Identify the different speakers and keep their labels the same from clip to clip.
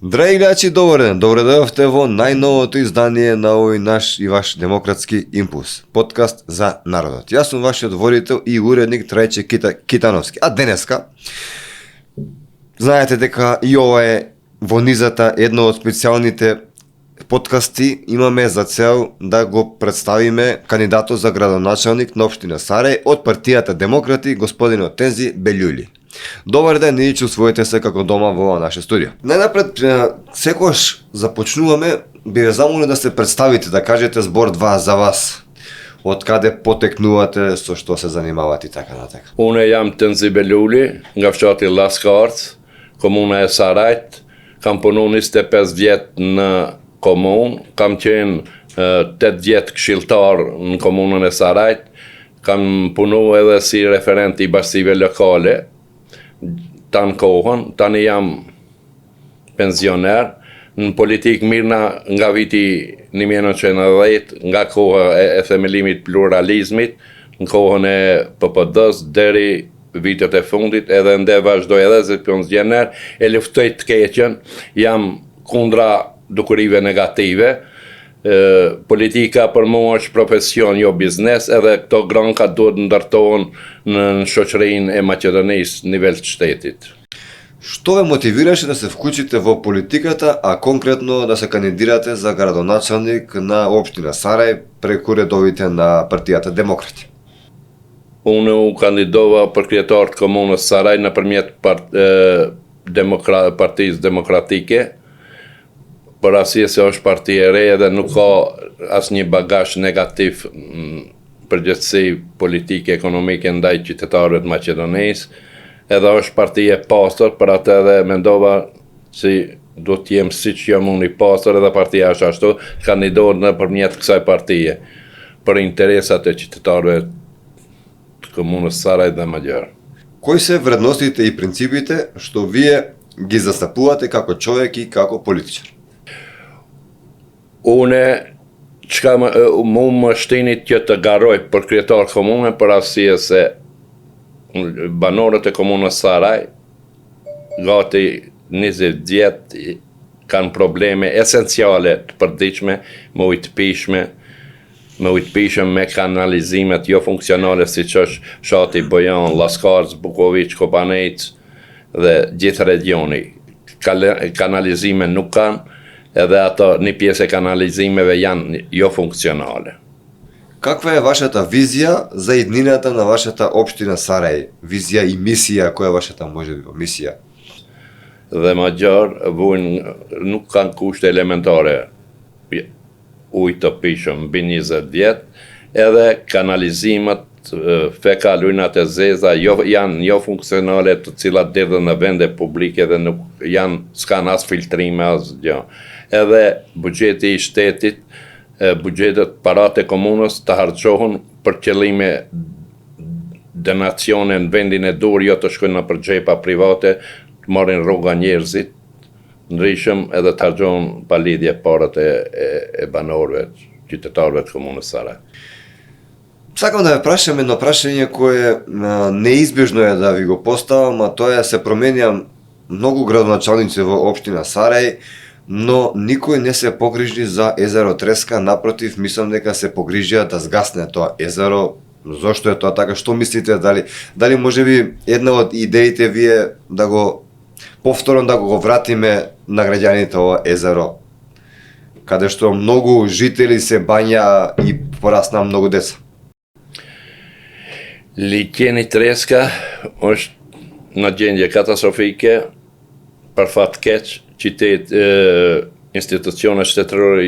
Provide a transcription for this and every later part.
Speaker 1: Драги гледачи, добър ден! Добре дойдохте во најновото издание на овој наш и ваш демократски импулс, подкаст за народот. Јас сум вашиот водител и уредник Трајче Китановски. А денеска, знаете дека и ова е во низата едно од специјалните подкасти, имаме за цел да го представиме кандидатот за градоначалник на општина Сарај од партијата Демократи, господин Отензи Белјули. Добар ден, и чувствувате се како дома во наше студио. Најнапред, секогаш започнуваме, би ве замолил да се представите, да кажете збор-два за вас. Од каде потекнувате, со што се занимавате и така натака.
Speaker 2: Unë jam Tenzi Beluli, nga fshati Llaskart, komuna e Sarajt. Kam punu 25 vjet në komunë, kam qenë 8 vjet këshilltar në komunën e Sarajt. Kam punu edhe si referent i bashkive lokale tanë kohën, tani jam pensioner. Në politikë mirëna nga viti 1990, nga koha e themelimit pluralizmit, në kohën e PPD-s deri vitet e fundit, edhe nde vazhdoj edhe si pensioner, e luftoj të keqen, jam kundra dukurive negative. Politika për mua është profesion, jo biznes, edhe këto granka duhet ndërtohen në shoqërinë e Maqedonisë nivel të shtetit.
Speaker 1: Што ве мотивираше да се вклучите во политиката, а конкретно да се кандидирате за градоначалник на општина Сарај преку редовите на партијата Демократи?
Speaker 2: Unë u kandidova për kryetar të komunës Saraj nëpërmjet Partisë Demokratike, për arsye se është parti e re dhe nuk ka asnjë bagazh negativ përgjithësi politike ekonomike ndaj qytetarëve të Maqedonisë, edhe është parti e pastër, për atë edhe mendova si do të jem siç jam unë i pastër edhe partia është ashtu, kandidohet nëpërmjet kësaj partie për interesat e qytetarëve të komunës Saraj dhe Mađar.
Speaker 1: Кои се вредностите и принципите што вие ги застапувате како човек и како политичар?
Speaker 2: Une çka më shtinit që të garoj për kryetar komune për arsye se banorët e komunës Saraj gati 20 vjet kanë probleme esenciale të përditshme me ujë të pijshme, me kanalizimet jo funksionale siç është fshati Bojan, Llaskart, Bukoviç, Kopanec dhe gjithë regioni. Kanalizime nuk kanë, edhe ato një pjesë e kanalizimeve janë jo funksionale.
Speaker 1: Каква е вашата визија за иднината на вашата општина Сарај? Визија и мисија, која е вашата можеби мисија?
Speaker 2: Dhe Mađar vujnë nuk kanë kushte elementare. Ujë të pishëm mbi 20 vjet, edhe kanalizimet, fekalujnat e zeza janë jo funksionale, të cilat derdhen në vende publike dhe nuk s'kan as filtrime as gjë. Edhe buxheti i shtetit, buxhetet parat e komunës të harxohen për qëllime donacione në vendin e dur, jo të shkojnë në për xhepa private, të marrin rruga njerëzit, ndryshëm edhe të harxohen pa lidhje parat e banorëve, qytetarëve të komunës Saraj.
Speaker 1: Сакам да ве прашам едно прашање кое неизбежно е да ви го поставам, а тоа е се променија многу градоначалници во општина Сарај, но никој не се погрижи за езеро Треска, напротив, мислам дека се погрижија да згасне тоа езеро. Зошто е тоа така? Што мислите? Дали можеби една од идеите вие да го повторно да го вратиме на граѓаните ова езеро, каде што многу жители се бања и порасна многу деца?
Speaker 2: Liqeni Treska është në gjendje katastrofike, për fat keq, qytet institucione shtetërore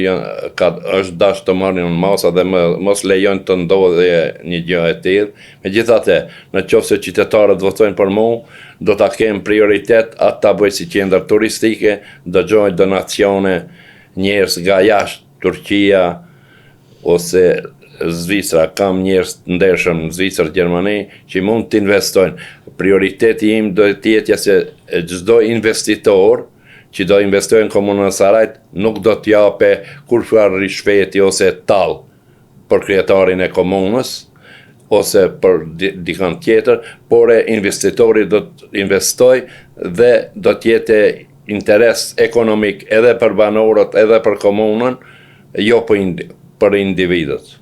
Speaker 2: është dash të marrin në masa dhe mos lejojnë të ndodhe një gjë e tillë. Megjithatë, në qoftë se qytetarët votojnë për mua, do ta kem prioritet atë ta bëj si qendër turistike, dëgjoj donacione njerëz nga jashtë, Turqia ose Zvicra, kam njerëz të ndershëm në Zvicër, Gjermani, që mund të investojnë. Prioriteti im do të jetë se çdo investitor që do investojë në komunën e Sarajt nuk do të jape kurrë rishfeti ose tall për kryetarin e komunës ose për dikant tjetër, por investitori do të investojë dhe do të jetë interes ekonomik edhe për banorët, edhe për komunën, jo për individët.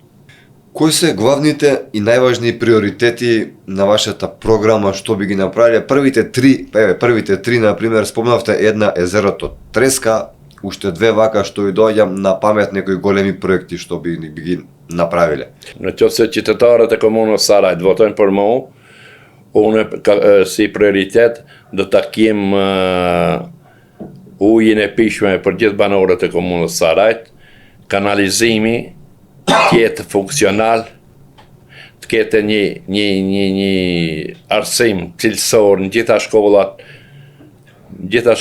Speaker 1: Кои се главните и најважни приоритети на вашата програма, што би ги направиле? Првите три, например, спомнавте една езерото Треска, уште две вака што ви доаѓам на памет некои големи проекти што би ги направиле.
Speaker 2: Në qoftë se qytetarët e komunës Sarajt votojnë për mua, unë si prioritet do ta kem ujin e pishme për gjithë banorët e komunës Sarajt, kanalizimi të jetë funksional, të ketë një arsim cilësor në gjitha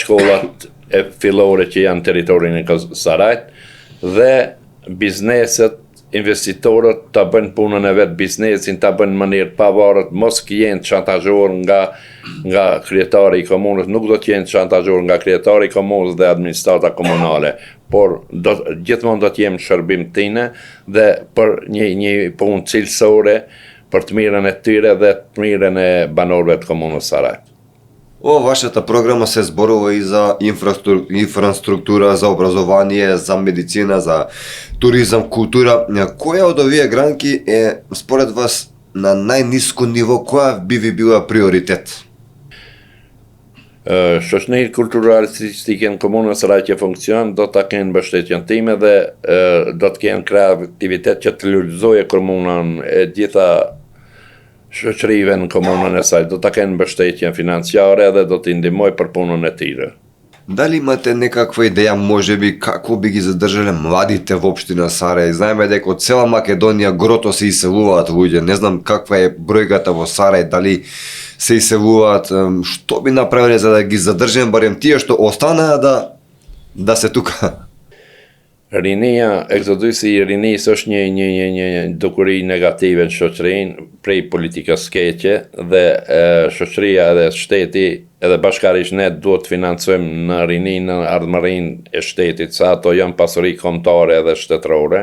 Speaker 2: shkollat e fillore që janë teritorin e Sarajt, dhe bizneset, investitorët ta bëjnë punën e vetë, biznesin ta bëjnë në mënyrë pavarur, mos jenë shantazhuar nga kryetari i komunës, nuk do të jenë shantazhuar nga kryetari i komunës dhe administrata komunale, por gjithmonë do të jemë shërbim tine dhe për një punë cilësore për të mirën e tyre dhe të mirën e banorëve të komunës Sarajt.
Speaker 1: Вашата програма се зборува и за инфраструктура, за образование, за медицина, за туризам, култура. Која од овие гранки е, според вас, на најниско ниво, која би ви била приоритет?
Speaker 2: Shoqërinë kulturalistike në komunën Sarajt që funksionon do ta kenë mbështetjen time dhe do të kenë kreativitet që të lulëzojë komunën e gjitha shoqërive në komunën e saj, do ta kenë mbështetjen financiare dhe do t'i ndihmoj për punën e tyre.
Speaker 1: Дали имате некаква идеја, можеби, како би ги задржале младите во општина Сарај? Знаеме дека од цела Македонија грото се иселуваат луѓе. Не знам каква е бројката во Сарај, дали се иселуваат, што би направиле за да ги задржиме барем тие што останаа да се тука?
Speaker 2: Rinia, eksodusi i rinisë është një dukuri negative në shoqërinë prej politikës keqe dhe shoqëria edhe shteti edhe bashkarisht ne duhet të financojmë në rininë në ardhmërinë e shtetit, sa ato janë pasuri kombëtare edhe shtetërore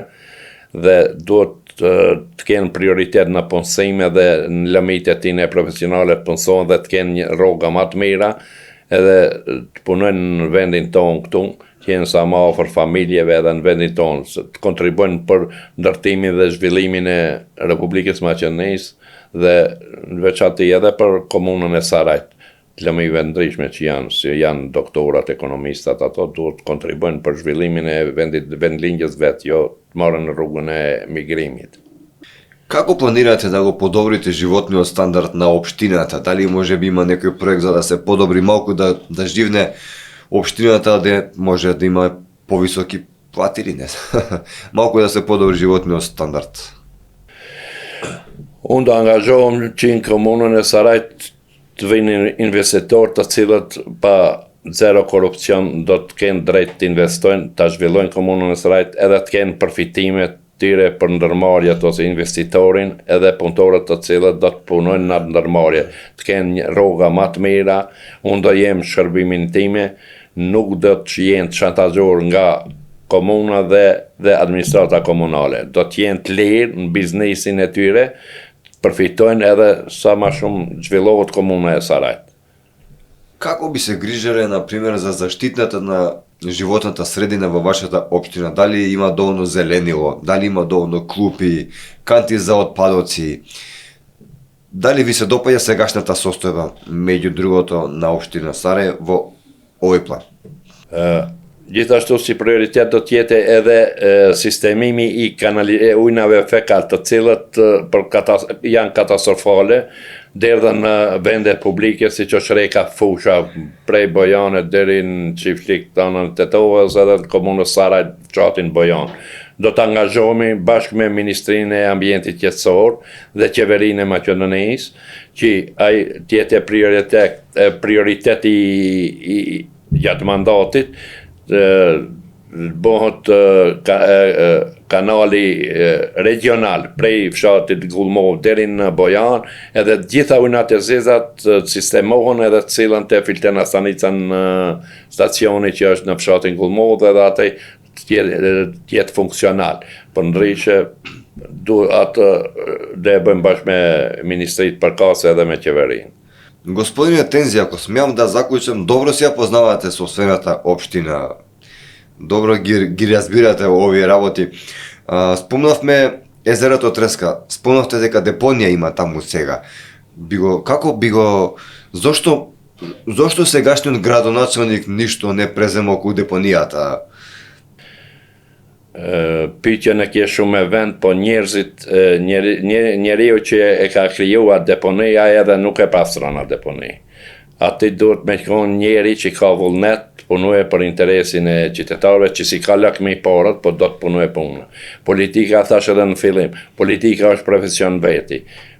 Speaker 2: dhe duhet të kenë prioritet në punësime dhe në lëmite tine profesionale të punësohen dhe të kenë një rroga më të mira edhe të punojnë në vendin tonë këtu, që jenë sa ma ofër familjeve edhe në vendin tonë, të kontribuojnë për ndërtimin dhe zhvillimin e Republikës Maqedonisë dhe në veçantë edhe për komunën e Sarajt, të lëmive ndryshme që janë, si janë doktorat, ekonomistat, ato duhet të kontribuojnë për zhvillimin e vendlinjës vetë, jo të marrën në rrugën e migrimit.
Speaker 1: Како планирате да го подобрите животниот стандард на општината? Дали можеби има некој проект за да се подобри малку, да живне општината, да може да има повисоки плати или не? Малку да се подобри животниот стандард.
Speaker 2: Unë do angazhohem që në komunën e Sarajt të vinë investitorë të cilët pa zero korupcion do të kenë drejt të investojnë, të zhvillojnë komunën e Sarajt edhe të kenë përfitimet tyre për ndërmarrjet ose investitorin edhe punëtorët të cilët do të punojnë në ndërmarrje, të kenë një rroga më të mira, unë do jem shërbimin time, nuk do të jenë të shantazhuar nga komuna dhe administrata komunale. Do të jenë të lirë në biznesin e tyre, përfitojnë edhe sa më shumë zhvillohet komuna e Sarajt.
Speaker 1: Како би се грижеле, например, за заштитната на животната средина во вашата општина? Дали има доволно зеленило, дали има доволно клупи, канти за отпадоци? Дали ви се допаѓа сегашната состојба, меѓу другото, на општина Сарај во овој план?
Speaker 2: Gjithashtu si prioritet do të jetë edhe sistemimi i ujnave fekal të cilët janë katastrofale deri në vende publike si që Shreka Fusha, prej Bojanit deri në Çiftlik tanën Tetovës edhe në komunës Sarajt fshatin Bojan. Do të angazhohemi bashkë me Ministrinë e Ambientit Qetësor dhe Qeverinë e Maqedonisë që ai të jetë prioriteti gjatë mandatit, bëhet kanali regional prej fshatit Gullmov deri në Bojan, edhe gjitha ujnat e zezat sistemohen edhe të cilën të filtena stanica në stacioni që është në fshatin Gullmov dhe atë të jetë funksional. Për ndryshe, atë dhe e bëjmë bashkë me Ministritë Përkatëse edhe me qeverinë.
Speaker 1: Господине Тензи, ако смеам да заклучам, добро си ја познавате сопствената општина, добро ги разбирате овие работи. Спомнавме езерото Треска, спомнавте дека депонија има таму сега. Зошто сегашниот градоначалник ништо не презема околу депонијата?
Speaker 2: Pyetja në kje shumë e vend, po njerëzit, njeriu që e ka kriju atë deponi, ai edhe nuk e pastron atë deponi. Ati duhet me qenë njeri që ka vullnet, punuje për interesin e qytetarëve, që si ka lakmi parët, po do të punuje punë. Politika, thash edhe në fillim, politika është profesion veti.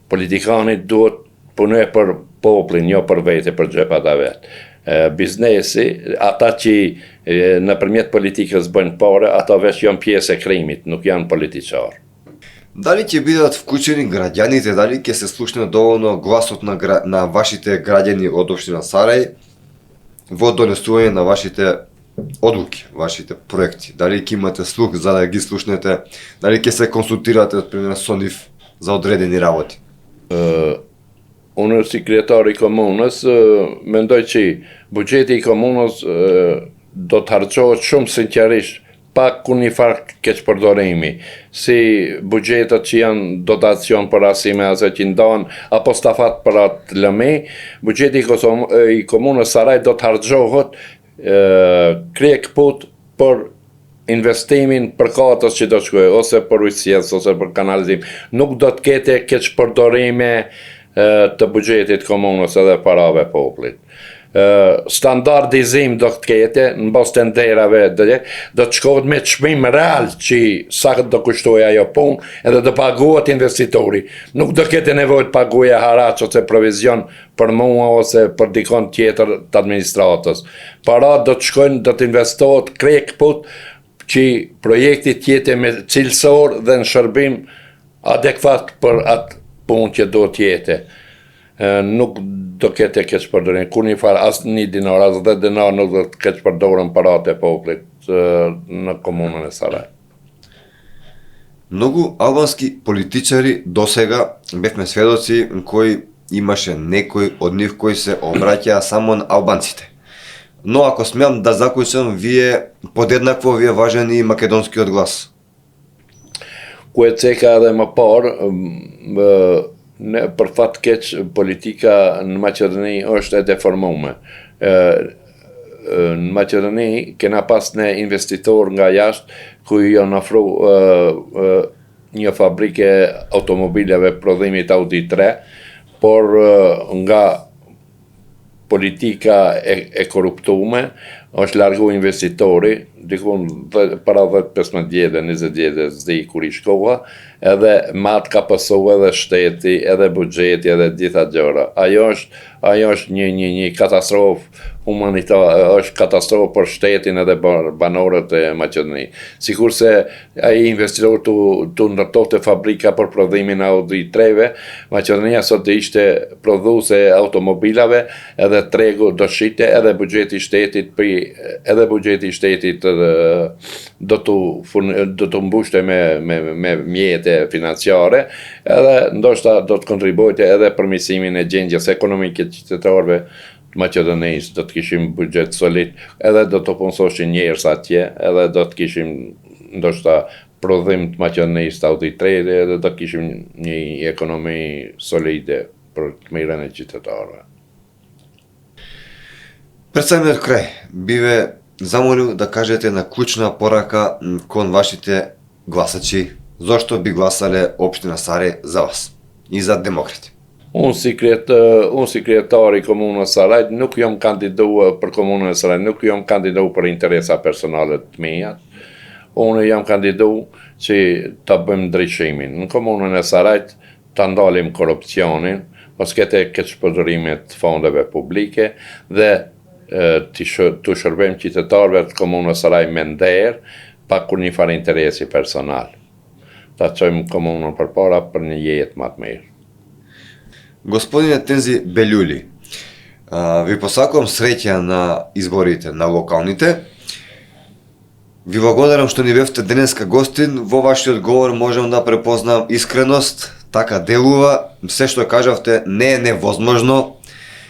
Speaker 2: Politikani duhet punuje për poplin, jo për veti, për xhepat e vet. Biznesi, ata që nëpërmjet politikës bëjnë pare, ata veç janë pjesë e krimit, nuk janë političarë.
Speaker 1: Дали ќе бидат вклучени граѓаните, дали ќе се слушне доволно гласот на вашите граѓани од општина Сарај во донесување на вашите одлуки, вашите проекти? Дали ќе имате слух за да ги слушнете, дали ќе се консултирате пример со нив за одредени работи?
Speaker 2: Unë si kryetari i komunës, mendoj që buxheti i komunës do të harxohet shumë sinqerisht, pa ku një farë keqpërdorimi, si buxhetet që janë dotacion për asime ase që ndohen, apo stafat për atë lëmi, buxheti i komunës Saraj do të harxohet krye kput për investimin për katës që do të shkojë, ose për ujësies, ose për kanalizim. Nuk do të kete keqpërdorime të buxhetit komunës edhe parave poplit. Standardizim do të kete, në bas të nderave, do të shkohet me çmim real që sa do kushtoj ajo punë, edhe do paguhet investitori. Nuk do kete nevojë të paguaje haraç ose provizion për mua ose për dikon tjetër të administratës. Para do të shkojnë, do të investohet krejt kput që projekti tjetë me cilësor dhe në shërbim adekuat për atë punë që do t'jete. Nuk do kete keqpërdorim, kur një farë as një dinar, as 10 dinar nuk do të keqpërdorën парate e poplit në komunën e Saraj.
Speaker 1: Многу албански политичари досега бевме сведоци кои имаше некои од нив кои се обраќаа само на албанците. Но ако смеам да заклучам, вие подеднакво ви е важен и македонскиот глас.
Speaker 2: Ku e ceka edhe më parë, në për fat keq politika në Maqedoni është e deformuar. Në Maqedoni kena pas ne investitor nga jashtë ku janë ofru një fabrike automobileve prodhimit Audi 3, por nga politika e korruptume është largu investitori, dikun para 10-15 vjetë, 20 vjetë zdi kur i shkova, edhe matë ka pësu edhe shteti, edhe buxheti, edhe gjitha gjëra. Ajo është një katastrofë humanitare, është katastrofë për shtetin edhe për banorët e Maqedonisë. Sikurse ai investitor tu ndërtonte fabrika për prodhimin e Audi 3-ve, Maqedonia sot ishte prodhuese automobilave, edhe tregu do shite, edhe buxheti i shtetit do të mbushte me mjete financiare, edhe ndoshta do të kontribuojte edhe përmirësimin e gjendjes ekonomike të qytetarëve të Maqedonisë, do të kishim buxhet solid, edhe do të punësoshin njerëz atje, edhe do të kishim ndoshta prodhim të Maqedonisë të Audi 3, edhe do të kishim një ekonomi solide për të mirën e qytetarëve.
Speaker 1: Пред самиот крај, биве замолил да кажете на клучна порака кон вашите гласачи, зошто би гласале општина Сарај за вас и за демократи.
Speaker 2: Unë si kryetari i komunës Saraj nuk jam kandiduar për komunën e Saraj, nuk jam kandiduar për interesa personale të mia. Unë jam kandiduar që ta bëjmë ndryshimin. Në komunën e Sarajt ta ndalim korrupsionin, mos kete keqpërdorime të fondeve publike dhe të shërbejmë qytetarëve të komunës Saraj me nder, pa kur një farë interesi personal. Ta çojmë komunën përpara për një jetë më të mirë.
Speaker 1: Господине Тензи Белјули, ви посакувам среќа на изборите на локалните. Ви благодарам што ни бевте денеска гостин. Во вашиот говор можам да препознам искреност, така делува. Се што кажавте не е невозможно.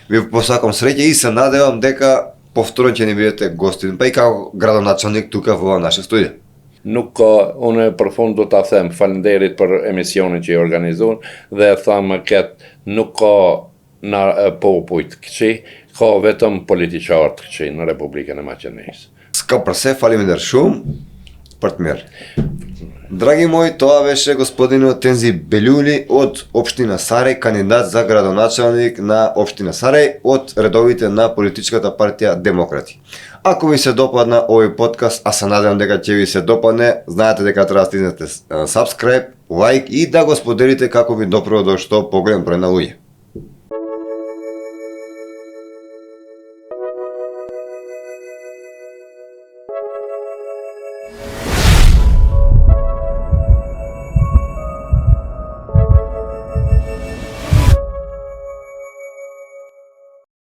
Speaker 1: Ви посакам среќа и се надевам дека повторно ќе ни бидете гостин, па и како градоначалник тука во наше студио.
Speaker 2: Nuk ka, unë përfund do ta them faleminderit për emisionin që i organizuan dhe thamë nuk ka popujt këqij, ka vetëm politiqarët këqij në Republikën e Maqedonisë.
Speaker 1: Ska përse, фалимидер шум, për të mirë. Драги мои, тоа беше господинот Тензи Белјули од општина Сарај, кандидат за градоначалник на општина Сарај од редовите на политичката партија Демократи. Ако ви се допадна овој подкаст, а се надевам дека ќе ви се допадне, знаете дека треба да стиснете subscribe, лайк и да го споделите како ви допрво до што поголем број на луѓе.